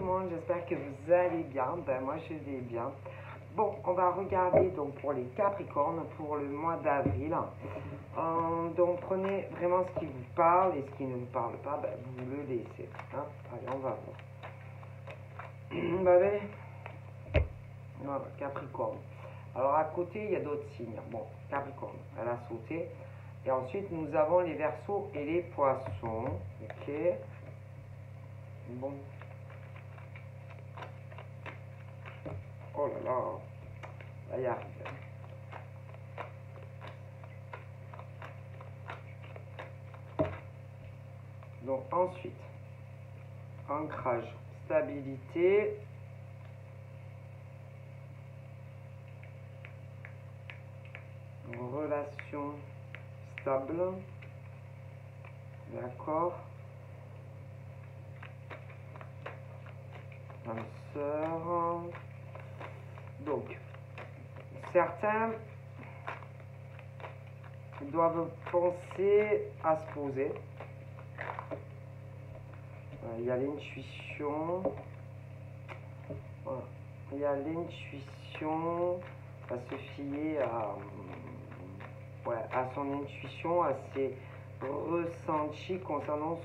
monde, j'espère que vous allez bien. Ben moi je vais bien. Bon, on va regarder donc pour les Capricornes pour le mois d'avril. Donc prenez vraiment ce qui vous parle et ce qui ne vous parle pas, ben, vous le laissez. Hein. Allez, on va voir. Ben, voilà, Capricorne. Alors à côté, il y a d'autres signes. Bon, Capricorne, elle a sauté. Et ensuite, nous avons les Verseaux et les Poissons. Ok. Bon. Oh là là. On va y arriver. Donc ensuite, ancrage, stabilité. Relation stable. D'accord. Âme sœur. Donc, certains doivent penser à se poser. Il y a l'intuition. Voilà. Il y a l'intuition à se fier à son intuition, à ses ressentis concernant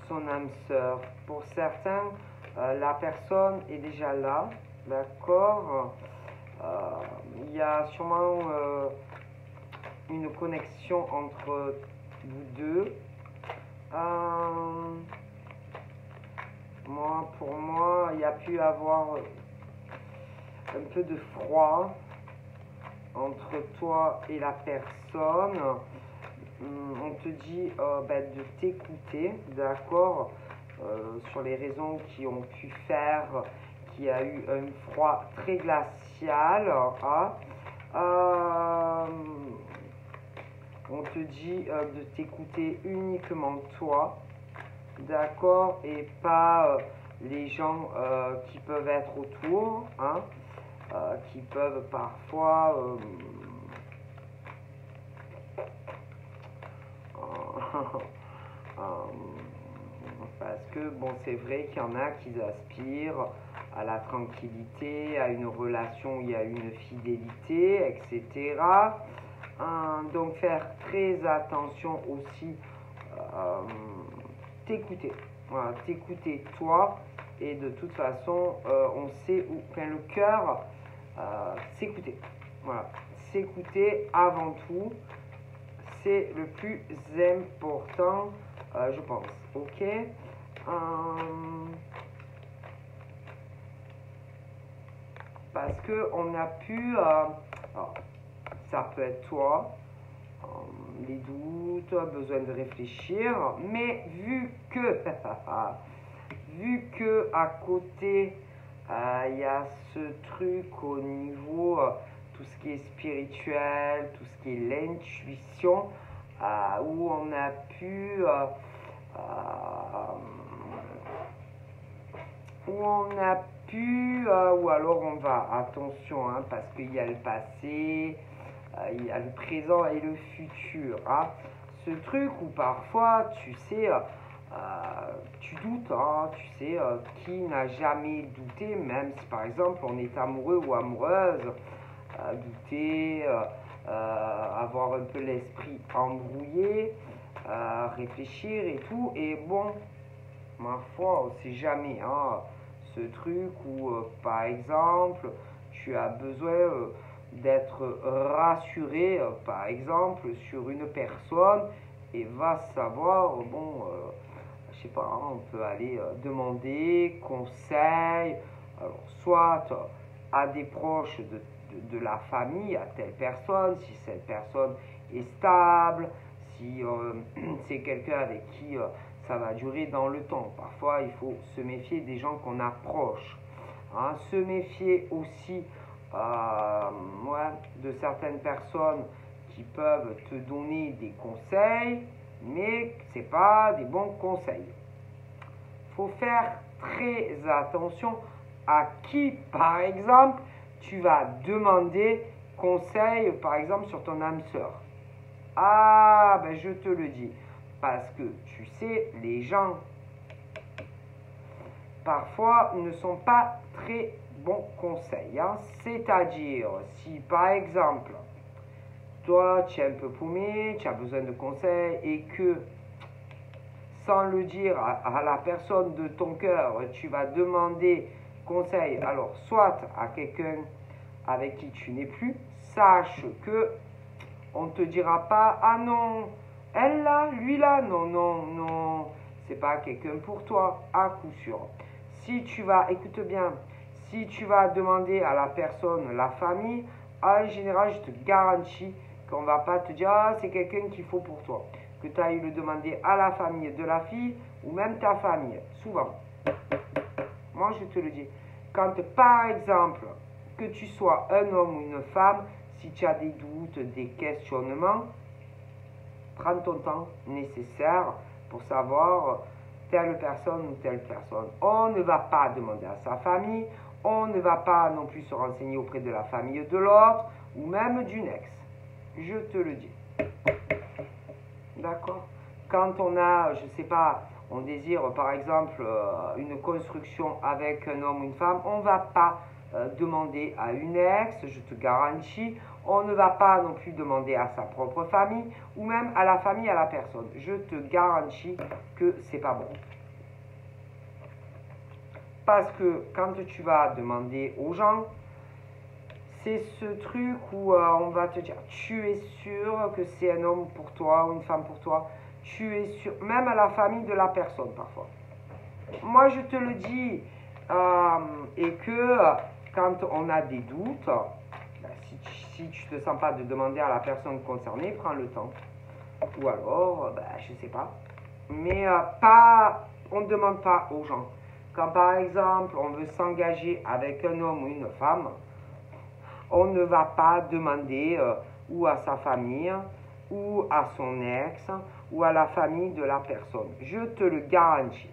son âme sœur. Pour certains, la personne est déjà là, d'accord. Il y a sûrement une connexion entre vous deux. Pour moi, il y a pu avoir un peu de froid entre toi et la personne. On te dit de t'écouter, d'accord, sur les raisons qui ont pu faire qu'il y a eu un froid très glacial. On te dit de t'écouter uniquement toi, d'accord, et pas les gens qui peuvent être autour, hein, qui peuvent parfois parce que bon, c'est vrai qu'il y en a qui aspirent à la tranquillité, à une relation où il y a une fidélité, etc. Donc faire très attention aussi, t'écouter. Voilà, t'écouter toi, et de toute façon, on sait où, enfin, le cœur, s'écouter. Voilà, s'écouter avant tout, c'est le plus important, je pense. Ok. Parce que on a pu, alors, ça peut être toi, les doutes, besoin de réfléchir, mais vu que à côté il y a ce truc au niveau tout ce qui est spirituel, tout ce qui est l'intuition, où on a pu ou alors on va, attention, hein, parce qu'il y a le passé, il y a le présent et le futur. Hein. Ce truc où parfois, tu sais, tu doutes, hein, tu sais, qui n'a jamais douté, même si par exemple on est amoureux ou amoureuse, douter, avoir un peu l'esprit embrouillé, réfléchir et tout, et bon, ma foi, on ne sait jamais, hein, ce truc où, par exemple, tu as besoin d'être rassuré, par exemple, sur une personne, et va savoir, bon, je sais pas, hein, on peut aller demander conseil, alors, soit à des proches de la famille, à telle personne, si cette personne est stable, si c'est quelqu'un avec qui ça va durer dans le temps. Parfois, il faut se méfier des gens qu'on approche. Hein. Se méfier aussi de certaines personnes qui peuvent te donner des conseils, mais ce n'est pas des bons conseils. Il faut faire très attention à qui, par exemple, tu vas demander conseil, par exemple, sur ton âme sœur. Ah, ben je te le dis. Parce que, tu sais, les gens parfois ne sont pas très bons conseils. Hein. C'est-à-dire, si par exemple, toi, tu es un peu paumé, tu as besoin de conseils et que, sans le dire à la personne de ton cœur, tu vas demander conseil, alors soit à quelqu'un avec qui tu n'es plus, sache que on ne te dira pas, ah non, elle là, lui là, non, non, non, c'est pas quelqu'un pour toi, à coup sûr. Si tu vas, écoute bien, si tu vas demander à la personne, la famille, en général, je te garantis qu'on va pas te dire, ah, c'est quelqu'un qu'il faut pour toi. Que tu ailles le demander à la famille de la fille ou même ta famille, souvent. Moi, je te le dis. Quand, par exemple, que tu sois un homme ou une femme, si tu as des doutes, des questionnements, prends ton temps nécessaire pour savoir telle personne ou telle personne. On ne va pas demander à sa famille, on ne va pas non plus se renseigner auprès de la famille de l'autre ou même d'une ex. Je te le dis. D'accord? Quand on a, je ne sais pas, on désire par exemple une construction avec un homme ou une femme, on ne va pas demander à une ex, je te garantis, on ne va pas non plus demander à sa propre famille ou même à la famille, à la personne. Je te garantis que c'est pas bon. Parce que quand tu vas demander aux gens, c'est ce truc où on va te dire, tu es sûr que c'est un homme pour toi ou une femme pour toi, tu es sûr, même à la famille de la personne parfois. Moi je te le dis, et que quand on a des doutes, si tu ne te sens pas de demander à la personne concernée, prends le temps. Ou alors, je ne sais pas. Mais on ne demande pas aux gens. Quand par exemple on veut s'engager avec un homme ou une femme, on ne va pas demander ou à sa famille, ou à son ex, ou à la famille de la personne. Je te le garantis.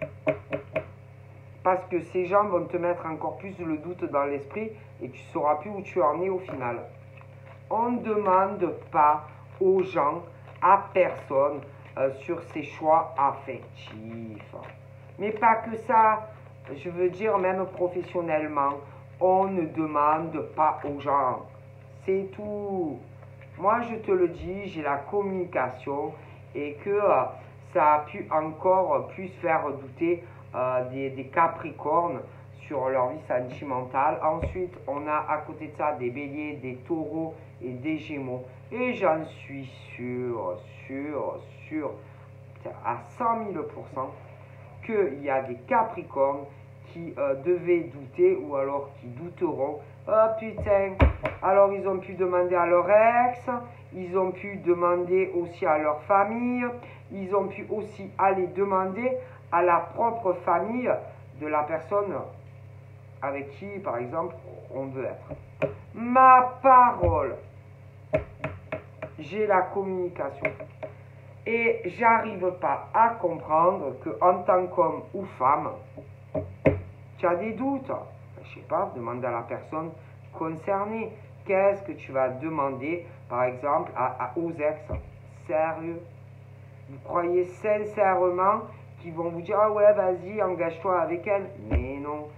Parce que ces gens vont te mettre encore plus le doute dans l'esprit et tu ne sauras plus où tu en es au final. On ne demande pas aux gens, à personne, sur ses choix affectifs. Mais pas que ça, je veux dire même professionnellement. On ne demande pas aux gens. C'est tout. Moi, je te le dis, j'ai la communication et que ça a pu encore plus faire douter des Capricornes sur leur vie sentimentale. Ensuite, on a à côté de ça des Béliers, des Taureaux et des Gémeaux. Et j'en suis sûr, à 100 000 % qu'il y a des Capricornes qui devaient douter ou alors qui douteront. Oh putain, alors ils ont pu demander à leur ex, ils ont pu demander aussi à leur famille, ils ont pu aussi aller demander à la propre famille de la personne avec qui, par exemple, on veut être. Ma parole, j'ai la communication. Et j'arrive pas à comprendre que en tant qu'homme ou femme, tu as des doutes. Je sais pas, demande à la personne concernée. Qu'est-ce que tu vas demander, par exemple, aux ex? Sérieux? Vous croyez sincèrement qu'ils vont vous dire, ah ouais, vas-y, engage-toi avec elle? Mais non.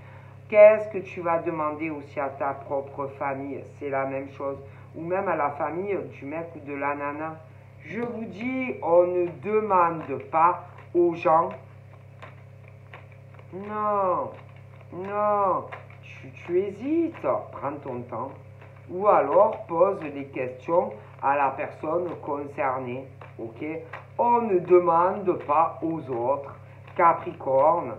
Qu'est-ce que tu vas demander aussi à ta propre famille? C'est la même chose. Ou même à la famille du mec ou de la nana. Je vous dis, on ne demande pas aux gens. Non, non, tu hésites, prends ton temps. Ou alors pose des questions à la personne concernée. Ok? On ne demande pas aux autres, Capricorne,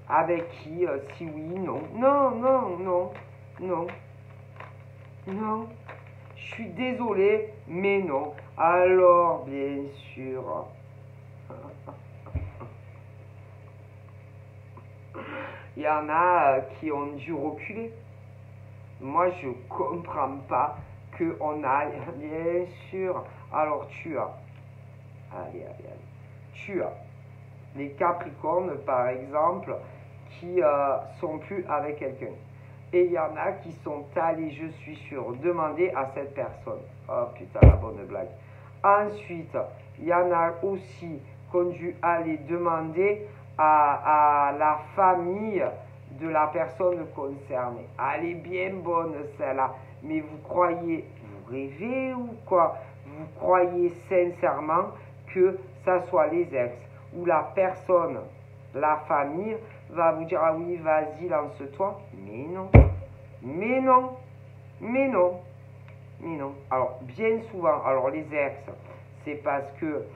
avec qui, si oui, non. Non, non, non, non, non. Je suis désolé, mais non. Alors, bien sûr. Il y en a qui ont dû reculer. Moi, je comprends pas qu'on aille, bien sûr. Alors, tu as, allez, tu as les Capricornes, par exemple, qui sont plus avec quelqu'un. Et il y en a qui sont allés, je suis sûr, demander à cette personne. Oh putain, la bonne blague. Ensuite, il y en a aussi qui ont dû aller demander à la famille de la personne concernée. Elle est bien bonne celle-là, mais vous croyez, vous rêvez ou quoi? Vous croyez sincèrement que ça soit les ex ou la personne, la famille va vous dire ah oui vas-y lance-toi, mais non, mais non, mais non, mais non. Alors bien souvent, alors les ex, c'est parce que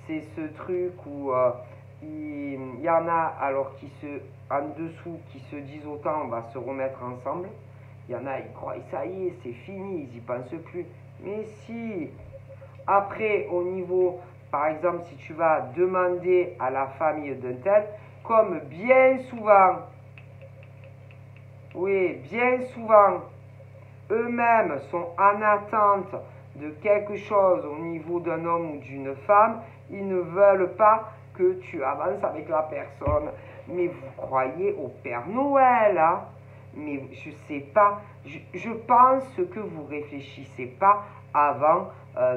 c'est ce truc où il y en a alors qui se en dessous qui se disent autant on va se remettre ensemble. Il y en a ils croient ça y est c'est fini, ils y pensent plus. Mais si après au niveau par exemple si tu vas demander à la famille d'un tel, comme bien souvent, oui bien souvent, eux-mêmes sont en attente de quelque chose au niveau d'un homme ou d'une femme, ils ne veulent pas que tu avances avec la personne. Mais vous croyez au Père Noël, hein? Mais je sais pas, je pense que vous réfléchissez pas avant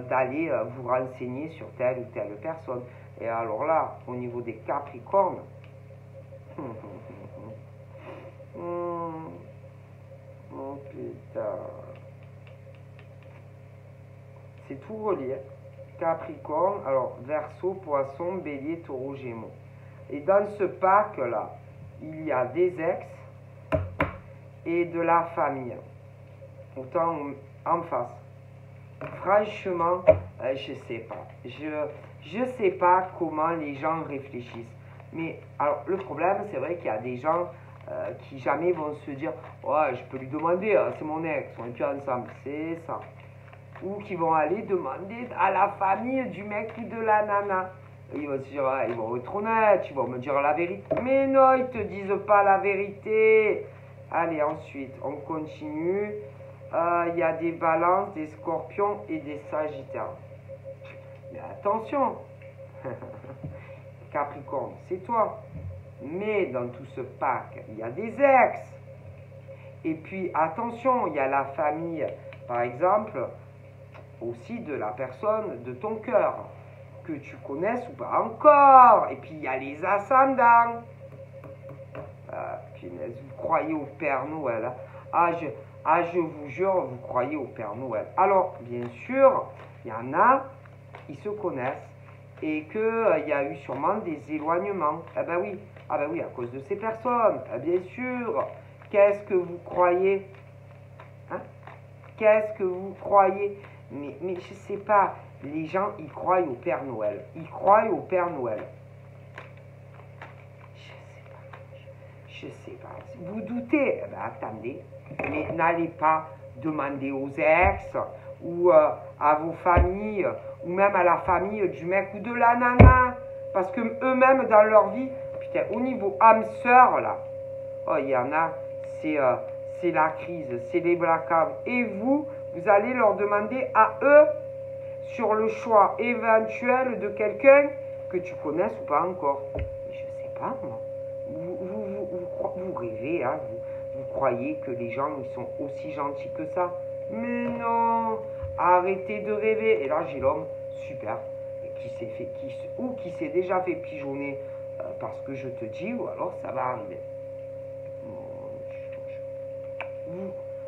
d'aller vous renseigner sur telle ou telle personne. Et alors là, au niveau des Capricornes, oh putain. C'est tout relié. Capricorne, alors Verseau, Poisson, Bélier, Taureau, Gémeaux. Et dans ce pack-là, il y a des ex et de la famille. Autant en face. Franchement, je sais pas. Je sais pas comment les gens réfléchissent. Mais alors, le problème, c'est vrai qu'il y a des gens qui jamais vont se dire ouais, je peux lui demander, c'est mon ex, on est plus ensemble. C'est ça. Ou qui vont aller demander à la famille du mec ou de la nana. Ils vont se dire, ah, ils vont être honnêtes, ils vont me dire la vérité. Mais non, ils te disent pas la vérité. Allez, ensuite, on continue. Il y a des balances, des scorpions et des sagittaires. Mais attention, Capricorne, c'est toi. Mais dans tout ce pack, il y a des ex. Et puis, attention, il y a la famille, par exemple, aussi de la personne de ton cœur, que tu connaisses ou pas encore. Et puis il y a les ascendants. Punaise, vous croyez au Père Noël, hein? Je vous jure, vous croyez au Père Noël. Alors, bien sûr, il y en a, ils se connaissent et qu'il y a eu sûrement des éloignements. Ah ben oui, à cause de ces personnes. Bien sûr. Qu'est-ce que vous croyez, hein? Qu'est-ce que vous croyez? Mais je sais pas, les gens, ils croient au Père Noël. Ils croient au Père Noël. Je sais pas. Vous doutez, eh ben, attendez, mais n'allez pas demander aux ex ou à vos familles ou même à la famille du mec ou de la nana. Parce que eux-mêmes, dans leur vie, putain, au niveau âme sœur, là, oh, il y en a, c'est la crise, c'est les blackouts. Et vous allez leur demander à eux sur le choix éventuel de quelqu'un que tu connaisses ou pas encore. Mais je sais pas, moi. Vous rêvez, hein, vous croyez que les gens ils sont aussi gentils que ça. Mais non, arrêtez de rêver. Et là, j'ai l'homme, super, qui s'est déjà fait pigeonner parce que je te dis, ou alors ça va arriver.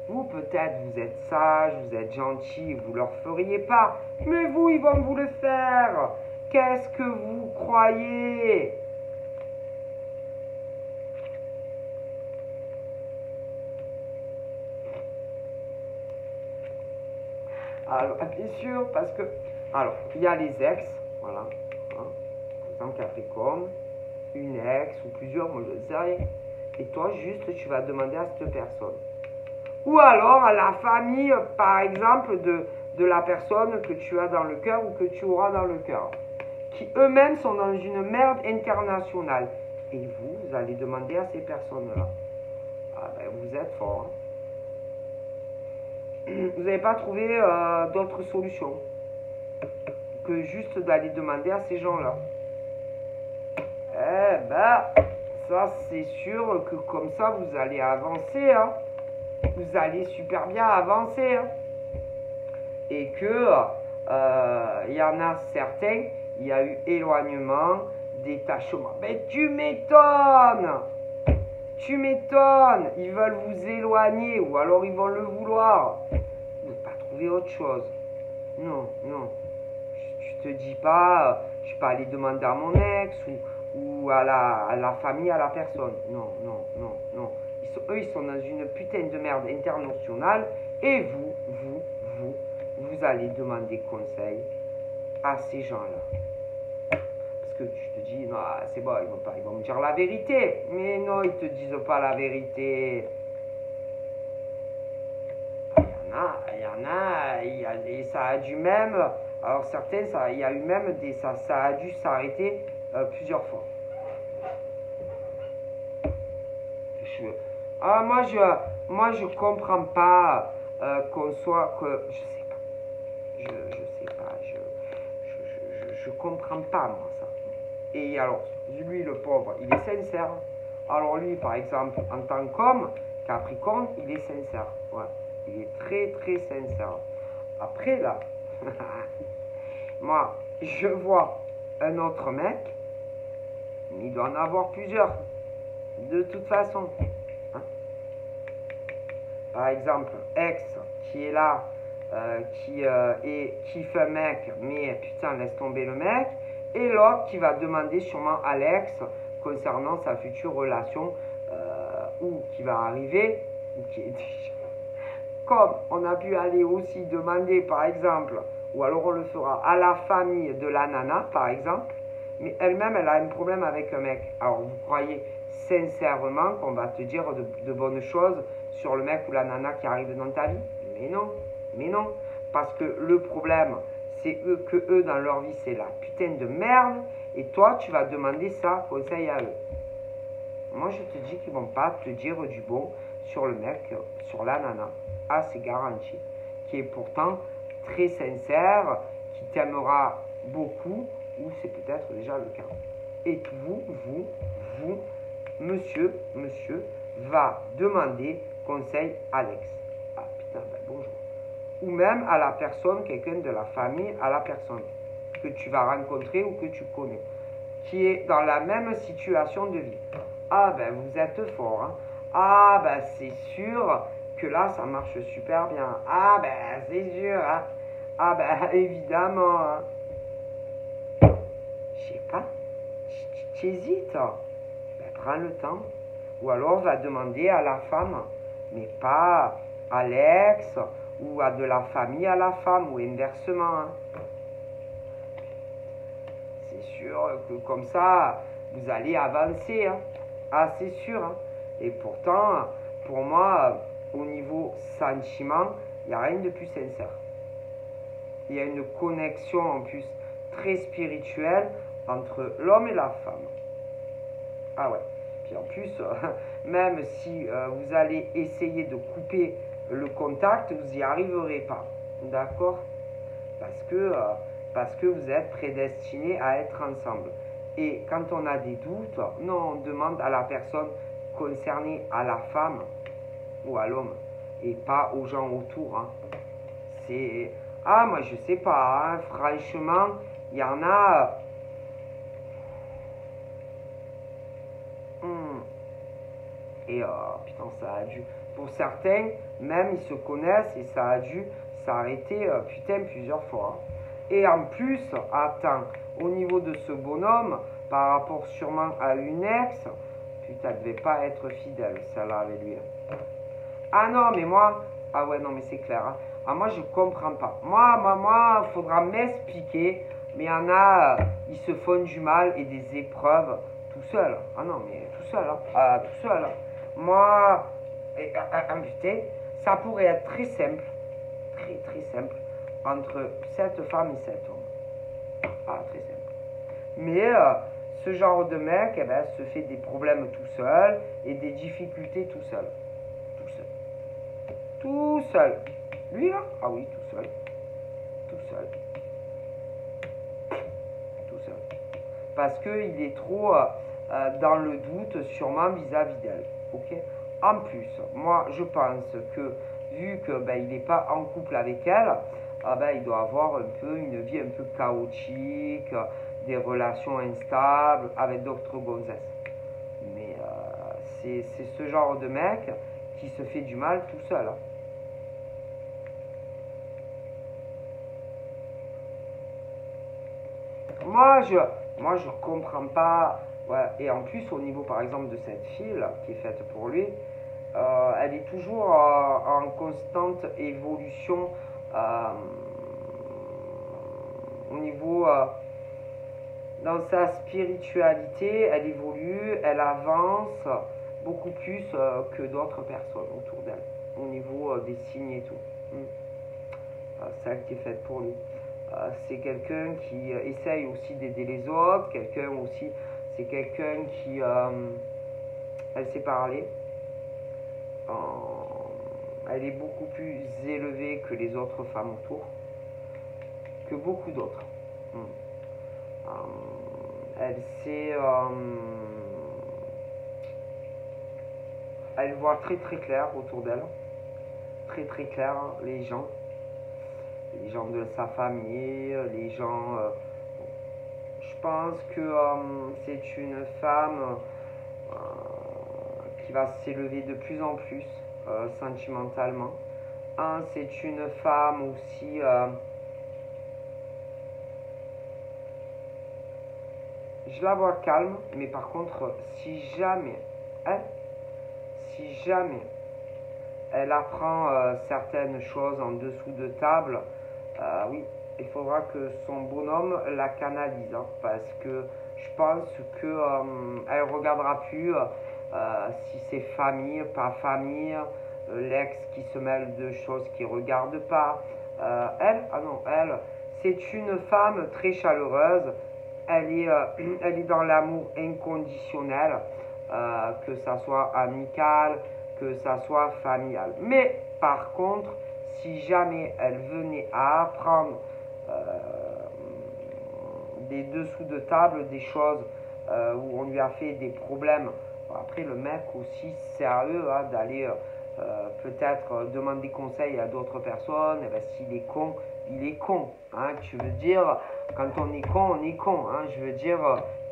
Vous peut-être, vous êtes sage, vous êtes gentil, vous leur feriez pas. Mais vous, ils vont vous le faire. Qu'est-ce que vous croyez? Alors, bien sûr, parce que... Alors, il y a les ex, voilà. Hein, en Capricorne, une ex ou plusieurs, moi je ne sais rien. Et toi, juste, tu vas demander à cette personne. Ou alors à la famille, par exemple, de la personne que tu as dans le cœur ou que tu auras dans le cœur. Qui eux-mêmes sont dans une merde internationale. Et vous allez demander à ces personnes-là. Ah ben, vous êtes fort. Hein. Vous n'avez pas trouvé d'autres solutions que juste d'aller demander à ces gens-là. Eh ben, ça c'est sûr que comme ça vous allez avancer, hein. Vous allez super bien avancer, hein. Et que y en a certains il y a eu éloignement, détachement. Mais tu m'étonnes! Tu m'étonnes! Ils veulent vous éloigner ou alors ils vont le vouloir. Vous ne pas trouver autre chose. Non, non. Tu te dis pas, je suis pas allé demander à mon ex ou à la famille, à la personne. Non, non, non, non. Eux, ils sont dans une putain de merde internationale et vous allez demander conseil à ces gens-là. Parce que tu te dis, non, c'est bon, ils vont me dire la vérité. Mais non, ils te disent pas la vérité. Il y en a, et ça a dû même, alors certains, il y a eu même ça a dû s'arrêter plusieurs fois. Moi je comprends pas qu'on soit, je sais pas, je sais pas, je comprends pas moi ça. Et alors, lui le pauvre, il est sincère. Alors lui, par exemple, en tant qu'homme, Capricorne, il est sincère. Ouais. Il est très très sincère. Après là, moi, je vois un autre mec, il doit en avoir plusieurs. De toute façon. Hein? Par exemple, ex qui est là, qui fait un mec, mais putain, laisse tomber le mec. Et l'autre qui va demander sûrement à l'ex concernant sa future relation ou qui va arriver, ou qui est déjà. Comme on a pu aller aussi demander, par exemple, ou alors on le fera à la famille de la nana, par exemple, mais elle-même, elle a un problème avec un mec. Alors, vous croyez sincèrement qu'on va te dire de bonnes choses sur le mec ou la nana qui arrive dans ta vie? Mais non, mais non. Parce que le problème, c'est que eux, dans leur vie, c'est la putain de merde, et toi, tu vas demander ça conseil à eux. Moi, je te dis qu'ils vont pas te dire du bon sur le mec, sur la nana. Ah, c'est garanti. Qui est pourtant très sincère, qui t'aimera beaucoup, ou c'est peut-être déjà le cas. Et vous, monsieur, va demander conseil à l'ex. Ah putain, ben bonjour. Ou même à la personne, quelqu'un de la famille, à la personne que tu vas rencontrer ou que tu connais, qui est dans la même situation de vie. Ah ben vous êtes fort, hein. Ah ben c'est sûr que là ça marche super bien. Ah ben c'est sûr, hein. Ah ben évidemment, hein. Je sais pas, tu hésites, ben, prends le temps. Ou alors va demander à la femme, mais pas à l'ex ou à de la famille à la femme ou inversement. Hein. C'est sûr que comme ça, vous allez avancer. Hein. Ah, c'est sûr. Hein. Et pourtant, pour moi, au niveau sentiment, il n'y a rien de plus sincère. Il y a une connexion en plus très spirituelle entre l'homme et la femme. Ah ouais. Puis en plus, même si vous allez essayer de couper le contact, vous n'y arriverez pas. D'accord? Parce que vous êtes prédestinés à être ensemble. Et quand on a des doutes, non, on demande à la personne concernée, à la femme ou à l'homme, et pas aux gens autour. Hein. C'est... Ah, moi je sais pas, hein, franchement, il y en a... Et putain, ça a dû... Pour certains, même ils se connaissent et ça a dû s'arrêter putain plusieurs fois. Hein. Et en plus, attends, au niveau de ce bonhomme, par rapport sûrement à une ex, putain, elle devait pas être fidèle, celle-là avec lui. Ah non, mais moi... Ah ouais, non, mais c'est clair. Hein. Ah, moi, je comprends pas. Moi, faudra m'expliquer. Mais il y en a, ils se font du mal et des épreuves tout seul. Ah non, mais tout seul. Hein. Ah, tout seul. Hein. Moi, putain, ça pourrait être très simple. Très, très simple. Entre cette femme et cet homme. Ah, très simple. Mais ce genre de mec, eh ben, se fait des problèmes tout seul et des difficultés tout seul. Tout seul. Tout seul. Lui là? Ah oui, tout seul. Tout seul. Tout seul. Parce qu'il est trop dans le doute, sûrement vis-à-vis d'elle. Ok? En plus, moi je pense que, vu que ben, il n'est pas en couple avec elle, ah ben, il doit avoir un peu une vie un peu chaotique, des relations instables avec d'autres gonzesses. Mais c'est ce genre de mec qui se fait du mal tout seul. Hein. Moi, je comprends pas. Ouais. Et en plus, au niveau, par exemple, de cette fille là, qui est faite pour lui, elle est toujours en constante évolution au niveau dans sa spiritualité. Elle évolue, elle avance beaucoup plus que d'autres personnes autour d'elle, au niveau des signes et tout. Celle qui est faite pour lui. C'est quelqu'un qui essaye aussi d'aider les autres, quelqu'un aussi, c'est quelqu'un qui, elle sait parler, elle est beaucoup plus élevée que les autres femmes autour, que beaucoup d'autres. Elle sait, elle voit très très clair autour d'elle, très très clair les gens de sa famille, les gens. Je pense que c'est une femme qui va s'élever de plus en plus sentimentalement. C'est une femme aussi je la vois calme, mais par contre, si jamais elle apprend certaines choses en dessous de table, oui, il faudra que son bonhomme la canalise, hein, parce que je pense que elle regardera plus si c'est famille, pas famille, l'ex qui se mêle de choses qu'il regarde pas. Elle, c'est une femme très chaleureuse. Elle est dans l'amour inconditionnel, que ça soit amical, que ça soit familial. Mais par contre, si jamais elle venait à apprendre des dessous de table, des choses où on lui a fait des problèmes, après le mec aussi c'est à eux hein, d'aller peut-être demander conseil à d'autres personnes. Et ben, s'il est con, il est con. Hein, tu veux dire, quand on est con, on est con. Hein, je veux dire,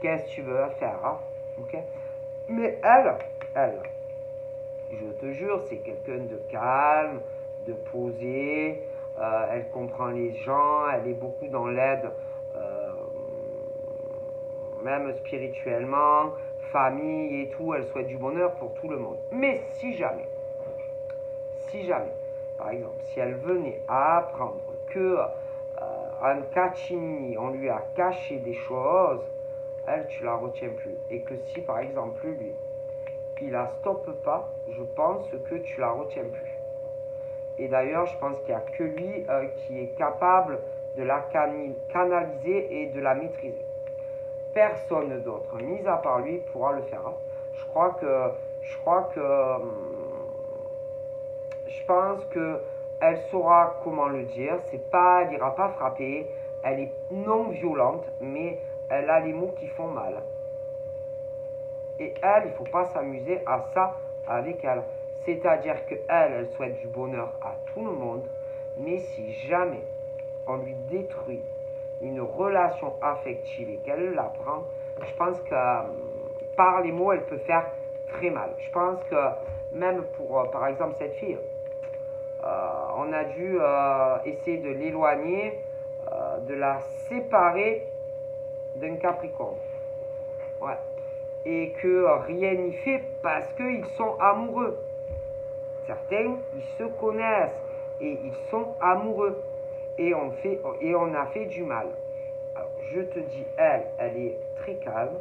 qu'est-ce que tu veux faire hein, okay. Mais elle, je te jure, c'est quelqu'un de calme, de posé. Elle comprend les gens, elle est beaucoup dans l'aide, même spirituellement, famille et tout. Elle souhaite du bonheur pour tout le monde. Mais si jamais, par exemple, si elle venait à apprendre que en catimini, on lui a caché des choses, elle, tu la retiens plus. Et que si, par exemple, lui, il la stoppe pas, je pense que tu la retiens plus. Et d'ailleurs, je pense qu'il n'y a que lui qui est capable de la canaliser et de la maîtriser. Personne d'autre, mis à part lui, pourra le faire. Hein. Je pense que elle saura comment le dire. C'est pas, elle n'ira pas frapper. Elle est non violente, mais elle a les mots qui font mal. Et elle, il ne faut pas s'amuser à ça avec elle. C'est-à-dire qu'elle, elle souhaite du bonheur à tout le monde. Mais si jamais on lui détruit une relation affective et qu'elle la prend, je pense que par les mots, elle peut faire très mal. Je pense que même pour, par exemple, cette fille, on a dû essayer de l'éloigner, de la séparer d'un Capricorne. Ouais. Et que rien n'y fait parce qu'ils sont amoureux. Certains, ils se connaissent et ils sont amoureux. Et on a fait du mal. Alors, je te dis, elle est très calme,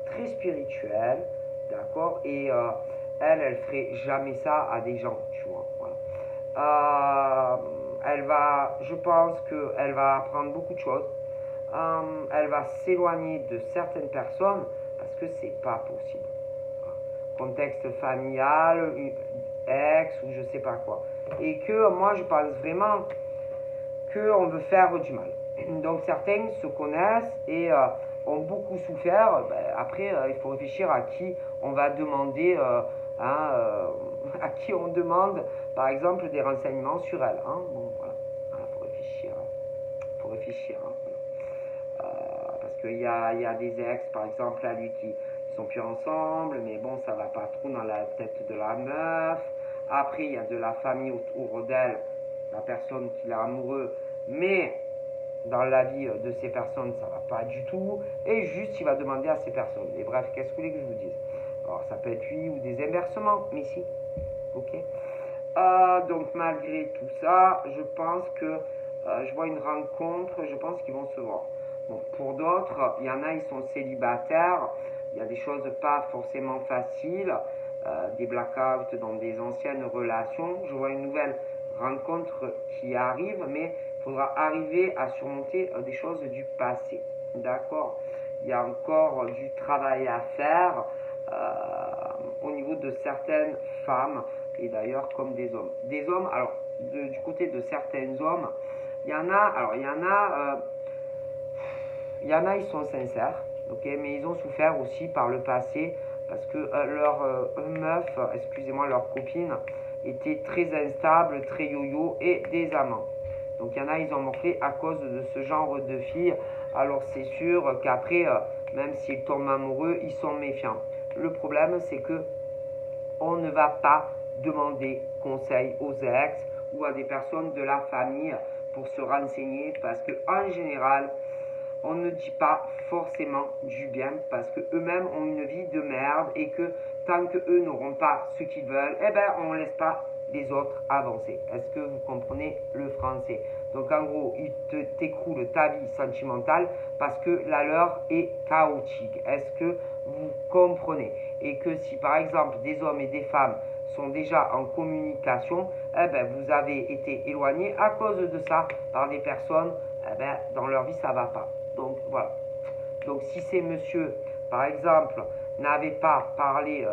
très spirituelle, d'accord. Et elle ferait jamais ça à des gens, tu vois. Voilà. Je pense qu'elle va apprendre beaucoup de choses. Elle va s'éloigner de certaines personnes parce que c'est pas possible. Contexte familial, ex ou je sais pas quoi. Et que moi, je pense vraiment qu'on veut faire du mal. Donc certains se connaissent et ont beaucoup souffert. Ben, après, il faut réfléchir à qui on va demander, à qui on demande, par exemple, des renseignements sur elle. Hein. Bon, voilà, il faut réfléchir. réfléchir. Hein. Parce qu'il y a des ex, par exemple, à lui qui sont plus ensemble, mais bon, ça va pas trop dans la tête de la meuf. Après, il y a de la famille autour d'elle, la personne qui est amoureux, mais dans la vie de ces personnes, ça va pas du tout. Et juste, il va demander à ces personnes. Et bref, qu'est-ce que vous voulez que je vous dise? Alors, ça peut être lui ou des inversements, mais si. Ok. Donc, malgré tout ça, je pense que je vois une rencontre, je pense qu'ils vont se voir. Bon, pour d'autres, il y en a, ils sont célibataires. Il y a des choses pas forcément faciles, des blackouts dans des anciennes relations. Je vois une nouvelle rencontre qui arrive, mais il faudra arriver à surmonter des choses du passé. D'accord? Il y a encore du travail à faire au niveau de certaines femmes, et d'ailleurs comme des hommes. Des hommes, alors du côté de certains hommes, il y en a, ils sont sincères, ok, mais ils ont souffert aussi par le passé parce que leur meuf, excusez-moi, leur copine était très instable, très yo-yo et des amants. Donc il y en a, ils ont morflé à cause de ce genre de filles. Alors c'est sûr qu'après, même s'ils tombent amoureux, ils sont méfiants. Le problème, c'est que on ne va pas demander conseil aux ex ou à des personnes de la famille pour se renseigner parce que en général, on ne dit pas forcément du bien parce que eux-mêmes ont une vie de merde et que tant que eux n'auront pas ce qu'ils veulent, eh ben on ne laisse pas les autres avancer. Est-ce que vous comprenez le français? Donc en gros, ils t'écroulent ta vie sentimentale parce que la leur est chaotique. Est-ce que vous comprenez? Et que si par exemple des hommes et des femmes sont déjà en communication, eh ben, vous avez été éloignés à cause de ça par des personnes, eh ben, dans leur vie ça ne va pas. Donc voilà. Donc si ces messieurs, par exemple, n'avaient pas parlé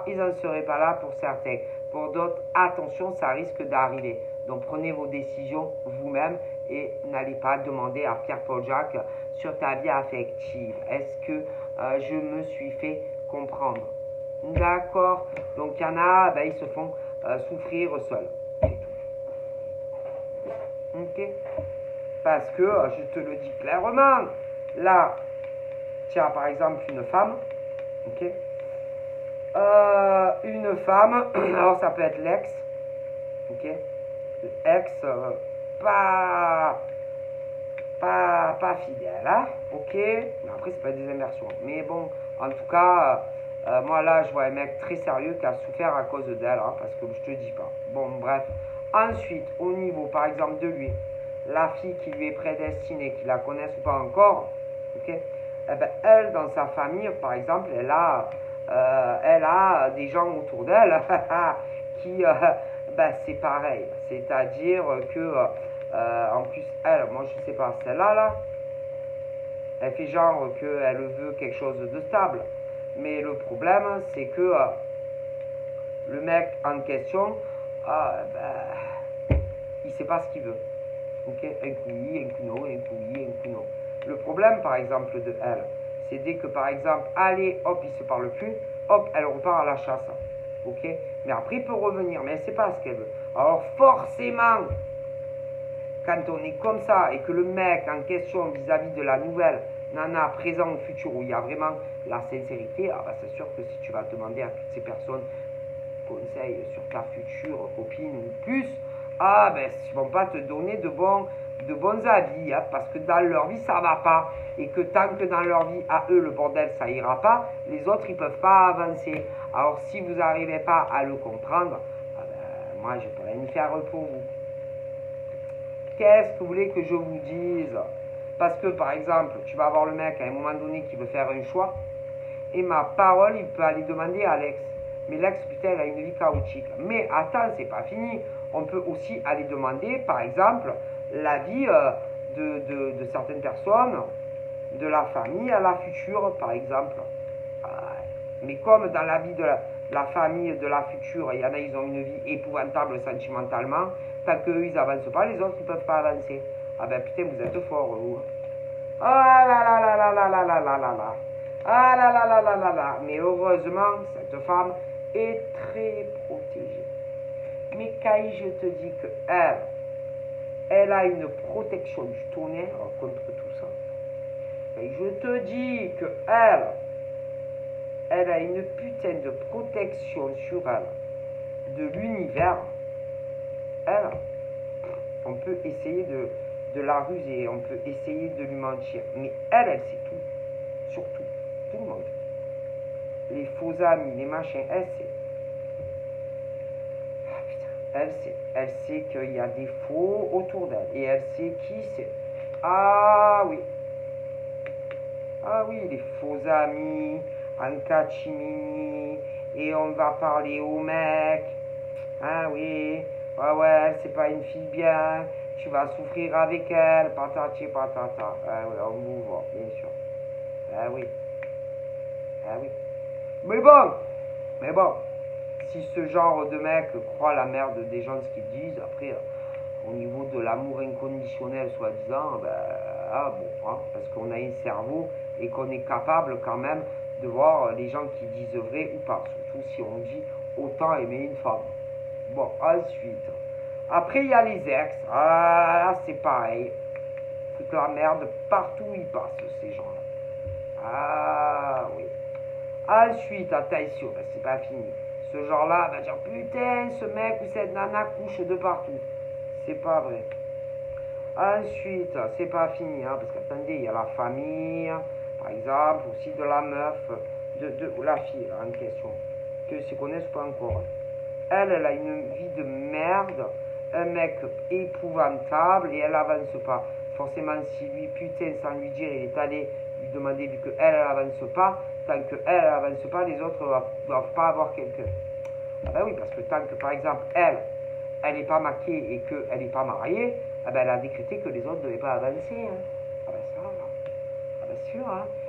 ils n'en seraient pas là pour certains. Pour d'autres, attention, ça risque d'arriver. Donc prenez vos décisions vous-même et n'allez pas demander à Pierre-Paul Jacques sur ta vie affective. Est-ce que je me suis fait comprendre? D'accord. Donc il y en a, ben, ils se font souffrir seuls. Ok. Parce que, je te le dis clairement, là, tiens, par exemple, une femme, ok, une femme, alors ça peut être l'ex, ok, ex, pas fidèle, hein, ok, mais après, c'est pas des inversions, mais bon, en tout cas, moi là, je vois un mec très sérieux qui a souffert à cause d'elle, hein, parce que je te dis pas, bon, bref, ensuite, au niveau, par exemple, de lui, la fille qui lui est prédestinée, qui la connaisse ou pas encore, ok, eh ben, elle, dans sa famille, par exemple, elle a des gens autour d'elle qui, ben, c'est pareil. C'est-à-dire que, en plus, elle, moi je sais pas, celle-là, là, elle fait genre qu'elle veut quelque chose de stable. Mais le problème, c'est que le mec en question, ben, il sait pas ce qu'il veut. Okay? Un coup oui, un coup non, un coup oui, un coup non. Le problème, par exemple, de elle, c'est dès que, par exemple, allez, hop, il se parle plus, hop, elle repart à la chasse. Ok? Mais après, il peut revenir, mais elle ne sait pas ce qu'elle veut. Alors, forcément, quand on est comme ça et que le mec en question vis-à-vis de la nouvelle nana présent ou futur où il y a vraiment la sincérité, ah bah, c'est sûr que si tu vas demander à toutes ces personnes conseils sur ta future copine ou plus, ah ben ils vont pas te donner de bons avis, hein, parce que dans leur vie ça va pas, et que tant que dans leur vie à eux le bordel ça ira pas, les autres ils peuvent pas avancer. Alors si vous n'arrivez pas à le comprendre, ah ben, moi je peux rien faire pour vous. Qu'est-ce que vous voulez que je vous dise? Parce que par exemple, tu vas avoir le mec à un moment donné qui veut faire un choix, et ma parole, il peut aller demander à l'ex. Mais l'ex, putain, elle a une vie chaotique. Mais attends, c'est pas fini. On peut aussi aller demander, par exemple, l'avis de certaines personnes, de la famille à la future, par exemple. Mais comme dans la vie de la famille, de la future, il y en a, ils ont une vie épouvantable sentimentalement, tant qu'eux, ils n'avancent pas, les autres, ils ne peuvent pas avancer. Ah ben putain, vous êtes forts, vous. Ah là là là là là là là là là là. Ah là là là là là là. Mais heureusement, cette femme est très protégée. Mais quand je te dis que elle, elle a une protection du tonnerre contre tout ça. Et je te dis que elle a une putain de protection sur elle, de l'univers. Elle, on peut essayer de la ruser, on peut essayer de lui mentir, mais elle sait tout, surtout, tout le monde. Les faux amis, les machins, elle sait. Ah, putain, elle sait qu'il y a des faux autour d'elle, et elle sait qui c'est. Ah oui, les faux amis, en cachemini, et on va parler au mec. Ah oui, ouais, c'est pas une fille bien, tu vas souffrir avec elle, patati patata. Ah oui, on vous voit, bien sûr. Ah oui, Mais bon, si ce genre de mec croit la merde des gens ce qu'ils disent, après, au niveau de l'amour inconditionnel, soi-disant, parce qu'on a un cerveau et qu'on est capable quand même de voir les gens qui disent vrai ou pas, surtout si on dit autant aimer une femme. Bon, ensuite, après il y a les ex, là c'est pareil, toute la merde partout où ils passent ces gens-là. Ah oui. Ensuite, attention, c'est pas fini. Ce genre-là va dire putain, ce mec ou cette nana couche de partout. C'est pas vrai. Ensuite, c'est pas fini, parce qu'attendez, il y a la famille, par exemple, aussi de la meuf, de la fille en question, que se connaissent pas encore. Elle a une vie de merde, un mec épouvantable et elle avance pas. Forcément, si lui, putain, sans lui dire, il est allé lui demander, vu qu'elle avance pas, tant qu'elle avance pas, les autres ne doivent pas avoir quelqu'un. Ah ben oui, parce que tant que, par exemple, elle n'est pas maquée et qu'elle n'est pas mariée, elle a décrété que les autres ne devaient pas avancer. Ah ben ça, ah ben sûr.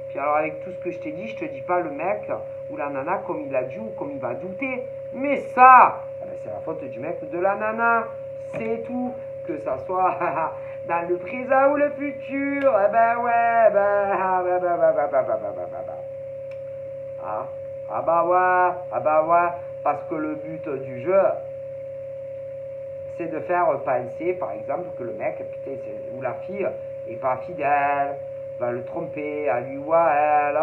Puis alors avec tout ce que je t'ai dit, je te dis pas le mec ou la nana comme il a dû ou comme il va douter. Mais ça, c'est la faute du mec ou de la nana. C'est tout. Que ça soit dans le présent ou le futur. Parce que le but du jeu, c'est de faire penser, par exemple, que le mec, putain, ou la fille, est pas fidèle, va le tromper, à lui ou à elle,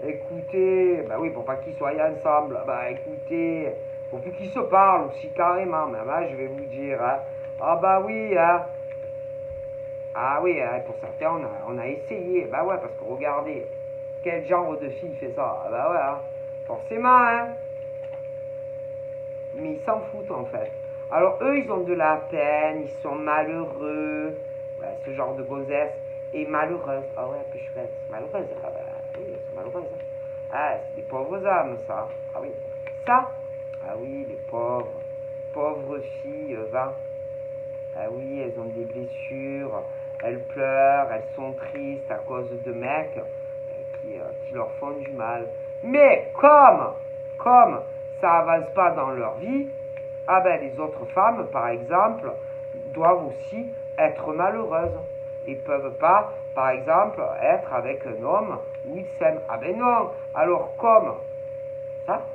écoutez, oui, pour pas qu'ils soient ensemble, écoutez, faut plus qu'ils se parlent aussi carrément, mais je vais vous dire, pour certains, on a essayé, parce que regardez, quel genre de fille fait ça, forcément, mais ils s'en foutent en fait. Alors eux, ils ont de la peine, ils sont malheureux, ce genre de gossesse, et malheureuse. Ah ouais, que chouette, malheureuse. Oui, elles sont malheureuses. C'est des pauvres âmes, ça. Ah oui, ça. Ah oui, les pauvres filles, va. Ah oui, elles ont des blessures, elles pleurent, elles sont tristes à cause de mecs qui leur font du mal. Mais comme ça avance pas dans leur vie, les autres femmes, par exemple, doivent aussi être malheureuses. Ils ne peuvent pas, par exemple, être avec un homme où ils s'aiment. Non. Alors comme ça,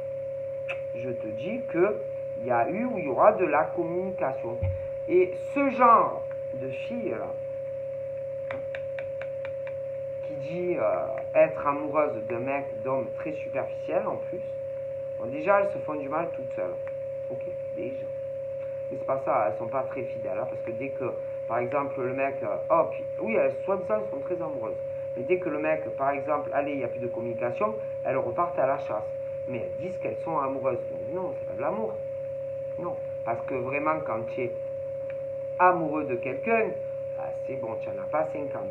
je te dis qu'il y a eu ou il y aura de la communication. Et ce genre de fille-là, qui dit être amoureuse d'un mec, d'homme très superficiel en plus, déjà elles se font du mal toutes seules. Ok, déjà. Mais c'est pas ça, elles sont pas très fidèles, parce que dès que, par exemple, le mec, oui, elles soi-disant sont très amoureuses. Mais dès que le mec, par exemple, il n'y a plus de communication, elles repartent à la chasse. Mais elles disent qu'elles sont amoureuses. Donc, non, c'est pas de l'amour. Non, parce que vraiment, quand tu es amoureux de quelqu'un, c'est bon, tu n'en as pas 50.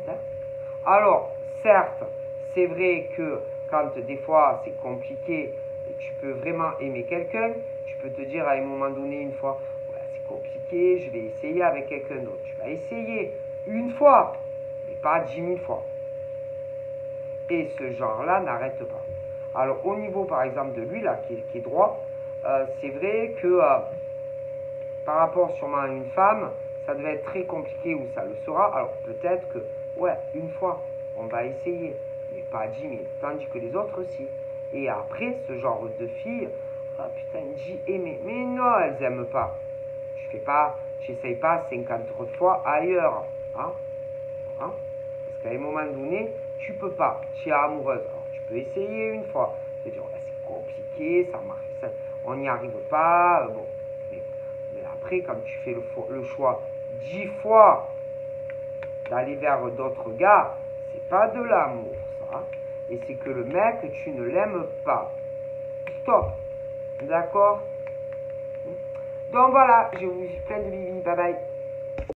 Alors, certes, c'est vrai que quand des fois c'est compliqué, et tu peux vraiment aimer quelqu'un, tu peux te dire à un moment donné, une fois, c'est compliqué, je vais essayer avec quelqu'un d'autre. Tu vas essayer une fois, mais pas 10 000 fois. Et ce genre-là n'arrête pas. Alors, au niveau, par exemple, de lui, là, qui est droit, c'est vrai que par rapport sûrement à une femme, ça devait être très compliqué ou ça le sera. Alors, peut-être que, une fois, on va essayer, mais pas 10 000, tandis que les autres aussi. Et après, ce genre de filles, putain, j'ai aimé. Mais non, elles n'aiment pas. Je fais pas tu n'essayes pas 50 autres fois ailleurs. Hein? Hein? Parce qu'à un moment donné, tu peux pas. Tu es amoureuse. Alors, tu peux essayer une fois. Tu te dire, c'est compliqué, ça marche, on n'y arrive pas. Bon. Mais après, quand tu fais le choix 10 fois d'aller vers d'autres gars, c'est pas de l'amour, ça. Et c'est que le mec, tu ne l'aimes pas. Stop. D'accord? Donc voilà, je vous dis plein de bibi. Bye bye.